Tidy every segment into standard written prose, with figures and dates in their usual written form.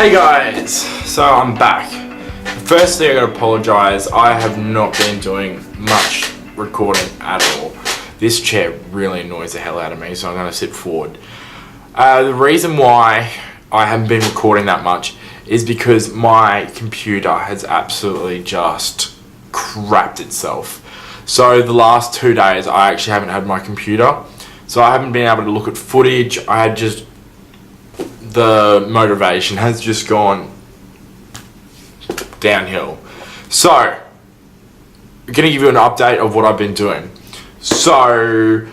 Hey guys, so I'm back. Firstly, I gotta apologise. I have not been doing much recording at all. This chair really annoys the hell out of me, so I'm gonna sit forward. The reason why I haven't been recording that much is because my computer has absolutely just crapped itself. So the last 2 days, I actually haven't had my computer, so I haven't been able to look at footage. The motivation has just gone downhill. So, I'm going to give you an update of what I've been doing. So,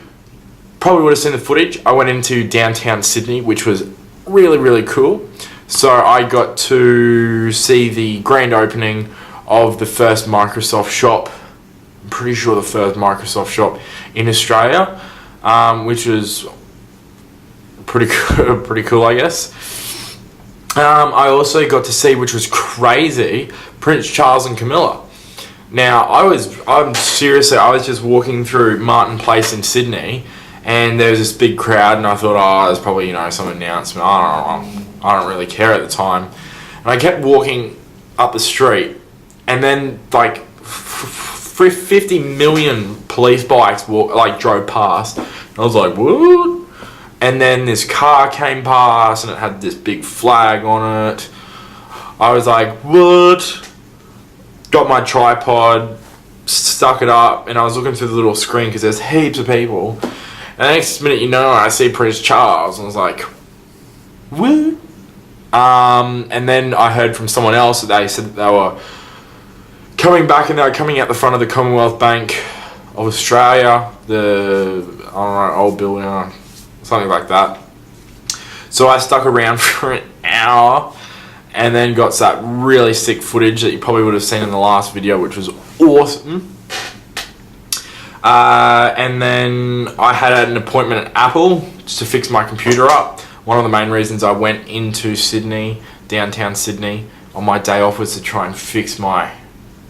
probably would have seen the footage. I went into downtown Sydney, which was really, really cool. So, I got to see the grand opening of the first Microsoft shop. I'm pretty sure the first Microsoft shop in Australia, which was pretty cool, I guess. I also got to see, which was crazy, Prince Charles and Camilla. Now, I was just walking through Martin Place in Sydney, and there was this big crowd, and I thought, oh, there's probably, some announcement. I don't really care at the time. And I kept walking up the street, and then, 50 million police bikes drove past. And I was like, what? And then this car came past and it had this big flag on it. I was like, what? Got my tripod, stuck it up, and I was looking through the little screen because there's heaps of people. And the next minute, I see Prince Charles, and I was like, what? And then I heard from someone else that they said that they were coming back, and they were coming out the front of the Commonwealth Bank of Australia, old building, something like that. So I stuck around for an hour and then got that really sick footage that you probably would have seen in the last video, which was awesome. And then I had an appointment at Apple just to fix my computer up. One of the main reasons I went into Sydney, downtown Sydney, on my day off was to try and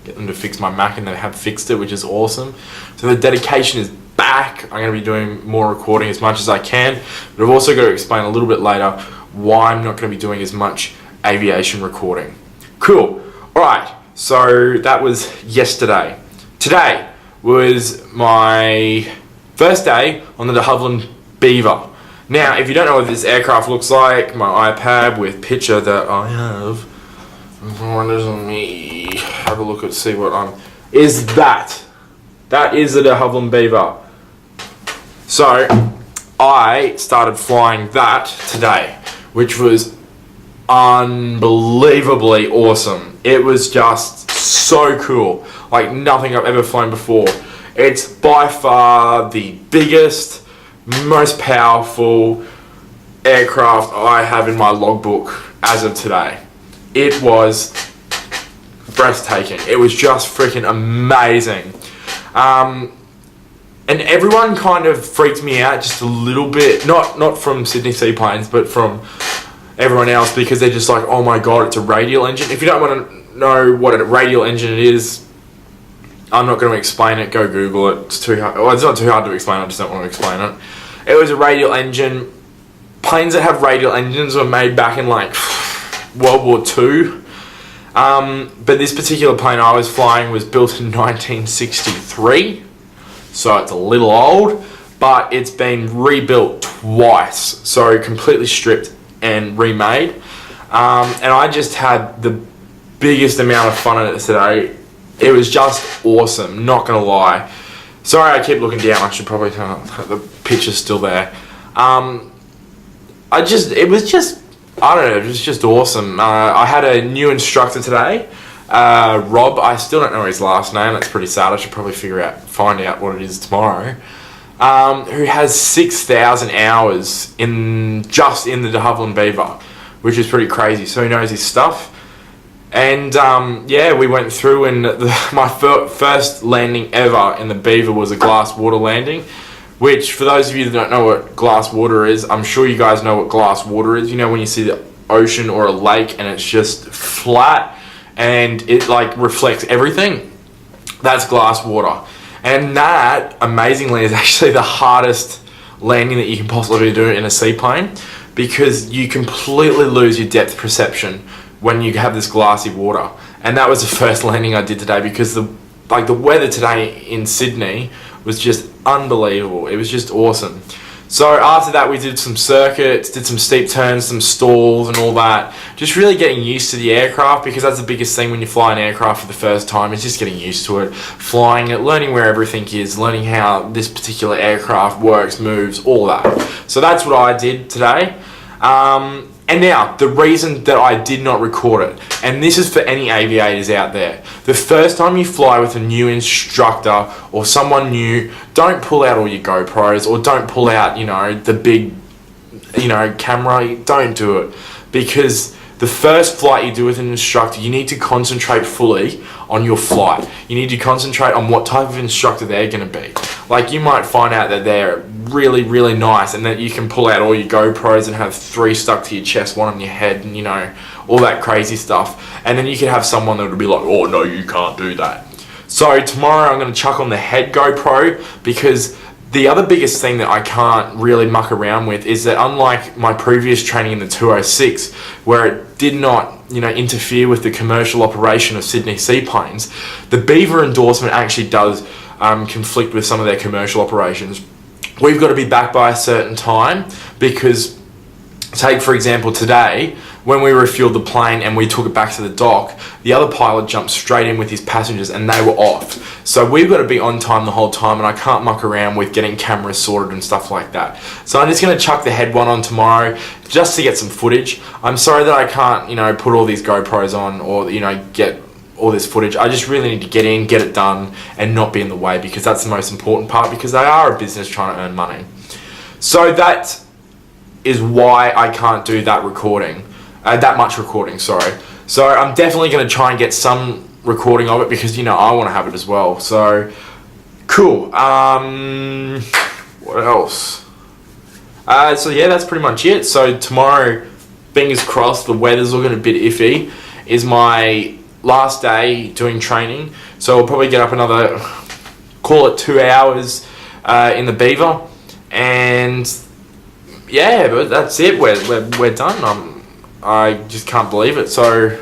get them to fix my Mac, and they have fixed it, which is awesome. So the dedication is back. I'm going to be doing more recording as much as I can, but I've also got to explain a little bit later why I'm not going to be doing as much aviation recording. Cool. Alright, so that was yesterday. Today was my first day on the de Havilland Beaver. Now, if you don't know what this aircraft looks like, my iPad with picture that I have in front of me, have a look at see what is that. That is the de Havilland Beaver. So, I started flying that today, which was unbelievably awesome. It was just so cool, like nothing I've ever flown before. It's by far the biggest, most powerful aircraft I have in my logbook as of today. It was breathtaking. It was just freaking amazing. And everyone kind of freaked me out just a little bit, not from Sydney Seaplanes, but from everyone else, because they're just like, oh my god, it's a radial engine. If you don't want to know what a radial engine is, I'm not going to explain it. Go Google it. It's too hard. Well, it's not too hard to explain. I just don't want to explain it. It was a radial engine. Planes that have radial engines were made back in World War II. But this particular plane I was flying was built in 1963. So it's a little old, but it's been rebuilt twice. So completely stripped and remade. And I just had the biggest amount of fun in it today. It was just awesome, not gonna lie. Sorry I keep looking down, I should probably turn up, the picture's still there. It was just awesome. I had a new instructor today. Rob, I still don't know his last name. That's pretty sad. I should probably find out what it is tomorrow. Who has 6,000 hours in the de Havilland Beaver, which is pretty crazy. So he knows his stuff. And we went through, and my first landing ever in the Beaver was a glass water landing. Which, for those of you that don't know what glass water is, I'm sure you guys know what glass water is. When you see the ocean or a lake and it's just flat and it reflects everything, that's glass water. And that, amazingly, is actually the hardest landing that you can possibly do in a seaplane. because you completely lose your depth perception when you have this glassy water. And that was the first landing I did today, because the weather today in Sydney was just unbelievable. It was just awesome. So after that, we did some circuits, did some steep turns, some stalls and all that. Just really getting used to the aircraft, because that's the biggest thing when you fly an aircraft for the first time, is just getting used to it. Flying it, learning where everything is, learning how this particular aircraft works, moves, all that. So that's what I did today. And now, the reason that I did not record it, and this is for any aviators out there. The first time you fly with a new instructor or someone new, don't pull out all your GoPros, or don't pull out, the big, camera. Don't do it. Because the first flight you do with an instructor, you need to concentrate fully on your flight. You need to concentrate on what type of instructor they're going to be. Like, you might find out that they're really, really nice, and that you can pull out all your GoPros and have 3 stuck to your chest, 1 on your head, and all that crazy stuff. And then you can have someone that would be like, oh no, you can't do that. So tomorrow I'm going to chuck on the head GoPro, because the other biggest thing that I can't really muck around with is that, unlike my previous training in the 206, where it did not, interfere with the commercial operation of Sydney Seaplanes, the Beaver endorsement actually does conflict with some of their commercial operations. We've got to be back by a certain time, because, take for example today, when we refueled the plane and we took it back to the dock, the other pilot jumped straight in with his passengers and they were off. So we've got to be on time the whole time, and I can't muck around with getting cameras sorted and stuff like that. So I'm just going to chuck the head one on tomorrow just to get some footage. I'm sorry that I can't, put all these GoPros on, or, get all this footage. I just really need to get in, get it done, and not be in the way, because that's the most important part, because they are a business trying to earn money. So that is why I can't do that recording. That much recording, sorry. So I'm definitely going to try and get some recording of it, because, I want to have it as well. So, cool. What else? So yeah, that's pretty much it. So tomorrow, fingers crossed, the weather's looking a bit iffy, is my last day doing training. So we'll probably get up another, call it 2 hours in the Beaver. And yeah, but that's it. We're done. I just can't believe it. So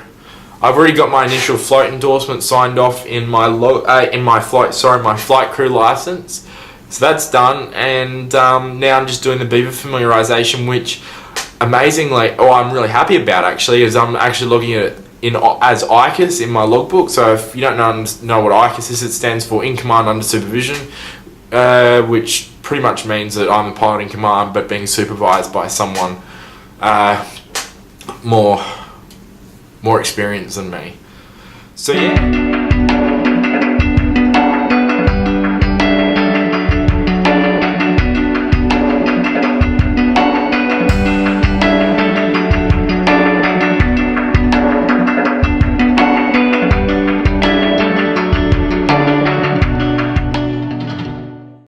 I've already got my initial float endorsement signed off in my flight crew license. So that's done, and now I'm just doing the Beaver familiarization, which amazingly, I'm really happy about actually, is I'm actually logging it as ICUS in my logbook. So if you don't know what ICUS is, it stands for In Command Under Supervision, which pretty much means that I'm the pilot in command, but being supervised by someone more experienced than me. So yeah.